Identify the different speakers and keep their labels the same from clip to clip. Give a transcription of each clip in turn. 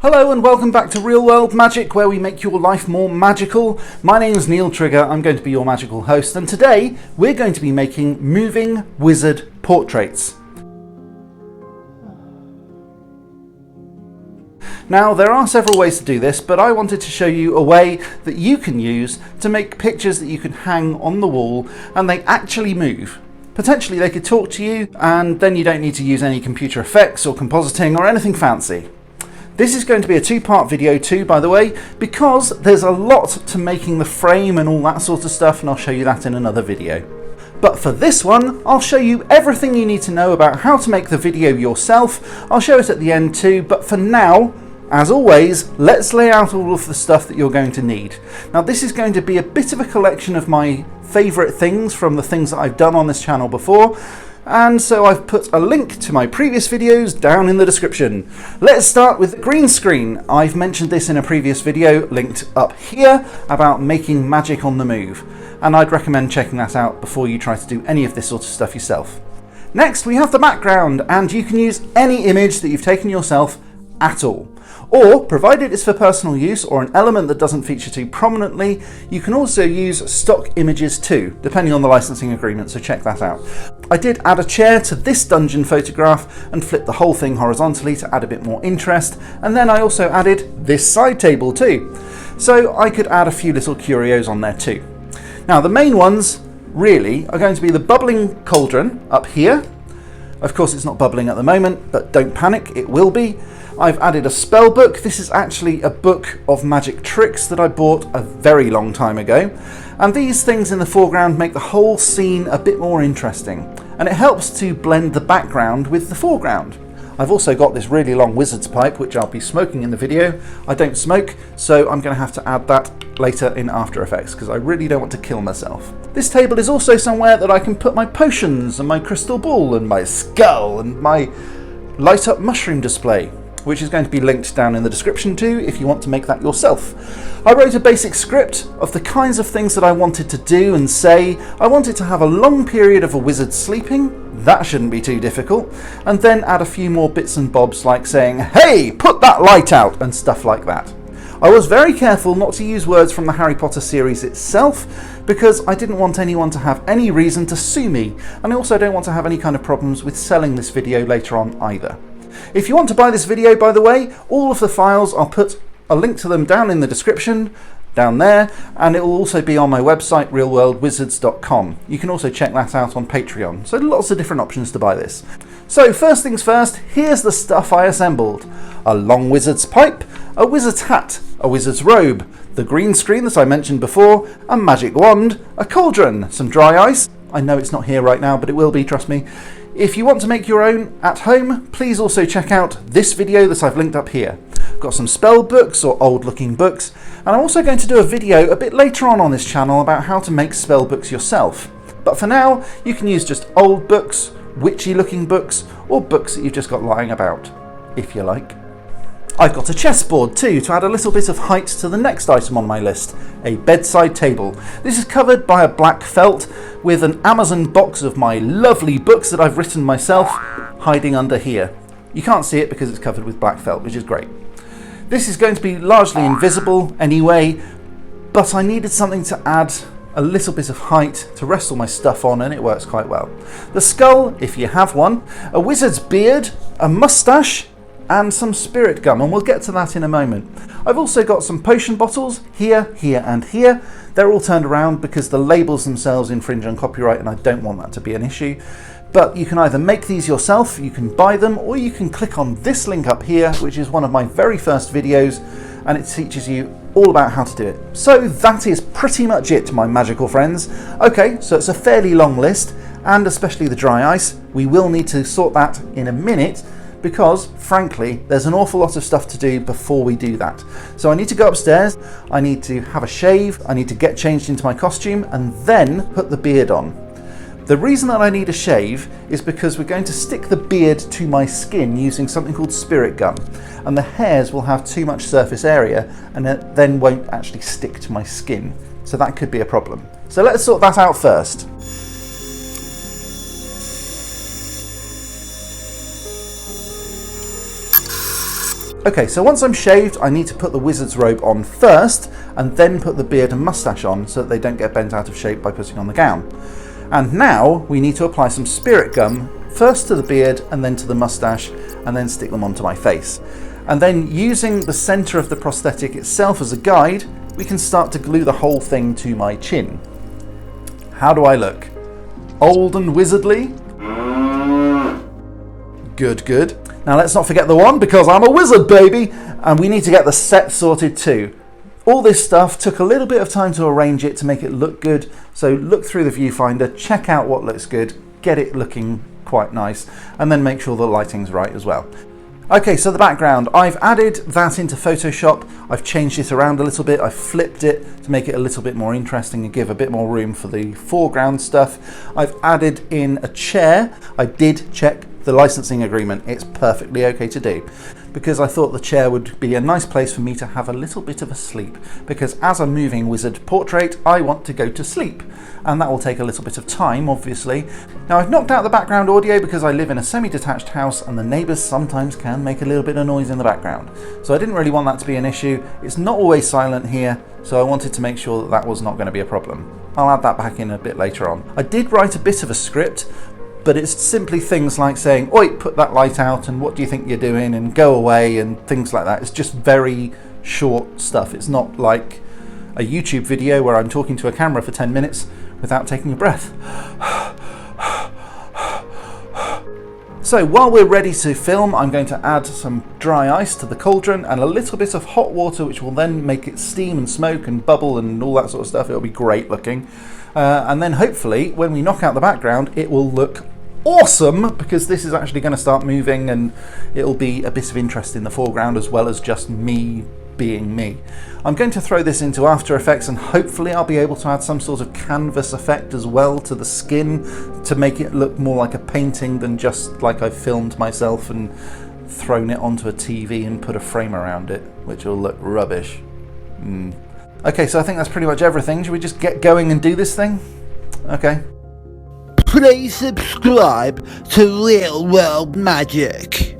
Speaker 1: Hello and welcome back to Real World Magic, where we make your life more magical. My name is Neil Trigger, I'm going to be your magical host, and today we're going to be making moving wizard portraits. Now, there are several ways to do this, but I wanted to show you a way that you can use to make pictures that you can hang on the wall and they actually move. Potentially they could talk to you, and then you don't need to use any computer effects or compositing or anything fancy. This is going to be a two-part video too, by the way, because there's a lot to making the frame and all that sort of stuff, and I'll show you that in another video. But for this one, I'll show you everything you need to know about how to make the video yourself. I'll show it at the end too, but for now, as always, let's lay out all of the stuff that you're going to need. Now, this is going to be a bit of a collection of my favourite things from the things that I've done on this channel before. And so I've put a link to my previous videos down in the description. Let's start with green screen. I've mentioned this in a previous video linked up here about making magic on the move, and I'd recommend checking that out before you try to do any of this sort of stuff yourself. Next, we have the background, and you can use any image that you've taken yourself at all. Or, provided it's for personal use or an element that doesn't feature too prominently, you can also use stock images too, depending on the licensing agreement, so check that out. I did add a chair to this dungeon photograph and flipped the whole thing horizontally to add a bit more interest, and then I also added this side table too, so I could add a few little curios on there too. Now, the main ones really are going to be the bubbling cauldron up here. Of course, it's not bubbling at the moment, but don't panic, it will be. I've added a spell book. This is actually a book of magic tricks that I bought a very long time ago. And these things in the foreground make the whole scene a bit more interesting. And it helps to blend the background with the foreground. I've also got this really long wizard's pipe, which I'll be smoking in the video. I don't smoke, so I'm going to have to add that later in After Effects because I really don't want to kill myself. This table is also somewhere that I can put my potions and my crystal ball and my skull and my light up mushroom display, which is going to be linked down in the description too if you want to make that yourself. I wrote a basic script of the kinds of things that I wanted to do and say. I wanted to have a long period of a wizard sleeping. That shouldn't be too difficult. And then add a few more bits and bobs like saying, "Hey, put that light out," and stuff like that. I was very careful not to use words from the Harry Potter series itself because I didn't want anyone to have any reason to sue me, and I also don't want to have any kind of problems with selling this video later on either. If you want to buy this video, by the way, all of the files, I'll put a link to them down in the description, down there, and it will also be on my website, realworldwizards.com. You can also check that out on Patreon, so lots of different options to buy this. So first things first, here's the stuff I assembled. A long wizard's pipe, a wizard's hat, a wizard's robe, the green screen that I mentioned before, a magic wand, a cauldron, some dry ice. I know it's not here right now, but it will be, trust me. If you want to make your own at home, please also check out this video that I've linked up here. I've got some spell books or old looking books, and I'm also going to do a video a bit later on this channel about how to make spell books yourself. But for now, you can use just old books, witchy looking books, or books that you've just got lying about, if you like. I've got a chessboard too to add a little bit of height to the next item on my list, a bedside table. This is covered by a black felt with an Amazon box of my lovely books that I've written myself hiding under here. You can't see it because it's covered with black felt, which is great. This is going to be largely invisible anyway, but I needed something to add a little bit of height to rest all my stuff on, and it works quite well. The skull, if you have one, a wizard's beard, a moustache, and some spirit gum, and we'll get to that in a moment. I've also got some potion bottles here, here, and here. They're all turned around because the labels themselves infringe on copyright, and I don't want that to be an issue. But you can either make these yourself, you can buy them, or you can click on this link up here, which is one of my very first videos, and it teaches you all about how to do it. So that is pretty much it, my magical friends. Okay, so it's a fairly long list, and especially the dry ice. We will need to sort that in a minute, because frankly there's an awful lot of stuff to do before we do that. So I need to go upstairs, I need to have a shave, I need to get changed into my costume and then put the beard on. The reason that I need a shave is because we're going to stick the beard to my skin using something called spirit gum, and the hairs will have too much surface area and it then won't actually stick to my skin, so that could be a problem. So let's sort that out first. Okay, so once I'm shaved, I need to put the wizard's robe on first, and then put the beard and mustache on so that they don't get bent out of shape by putting on the gown. And now we need to apply some spirit gum, first to the beard and then to the mustache, and then stick them onto my face. And then using the centre of the prosthetic itself as a guide, we can start to glue the whole thing to my chin. How do I look? Old and wizardly? Good, good. Now let's not forget the wand, because I'm a wizard, baby! And we need to get the set sorted too. All this stuff took a little bit of time to arrange it to make it look good, so look through the viewfinder, check out what looks good, get it looking quite nice, and then make sure the lighting's right as well. Okay, so the background, I've added that into Photoshop, I've changed it around a little bit, I've flipped it to make it a little bit more interesting and give a bit more room for the foreground stuff. I've added in a chair. I did check the licensing agreement, it's perfectly okay to do, because I thought the chair would be a nice place for me to have a little bit of a sleep, because as a moving wizard portrait I want to go to sleep, and that will take a little bit of time obviously. Now I've knocked out the background audio because I live in a semi-detached house and the neighbours sometimes can make a little bit of noise in the background, so I didn't really want that to be an issue. It's not always silent here, so I wanted to make sure that that was not going to be a problem. I'll add that back in a bit later on. I did write a bit of a script, but it's simply things like saying, oi, put that light out, and what do you think you're doing, and go away, and things like that. It's just very short stuff. It's not like a YouTube video where I'm talking to a camera for 10 minutes without taking a breath. So while we're ready to film, I'm going to add some dry ice to the cauldron and a little bit of hot water, which will then make it steam and smoke and bubble and all that sort of stuff. It'll be great looking. And then hopefully when we knock out the background, it will look awesome, because this is actually going to start moving and it'll be a bit of interest in the foreground as well as just me being me. I'm going to throw this into After Effects and hopefully I'll be able to add some sort of canvas effect as well to the skin to make it look more like a painting than just like I filmed myself and thrown it onto a TV and put a frame around it, which will look rubbish. Okay, so I think that's pretty much everything. Should we just get going and do this thing? Okay.
Speaker 2: Please subscribe to Real World Magic.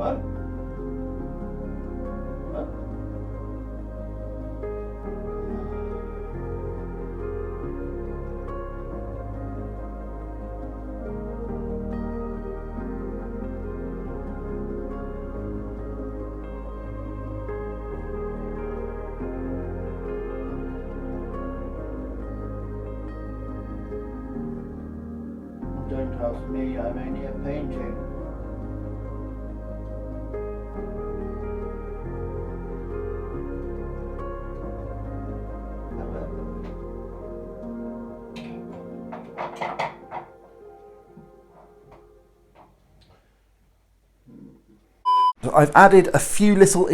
Speaker 1: What?
Speaker 3: Don't ask me, I'm only a painting.
Speaker 1: I've added a few little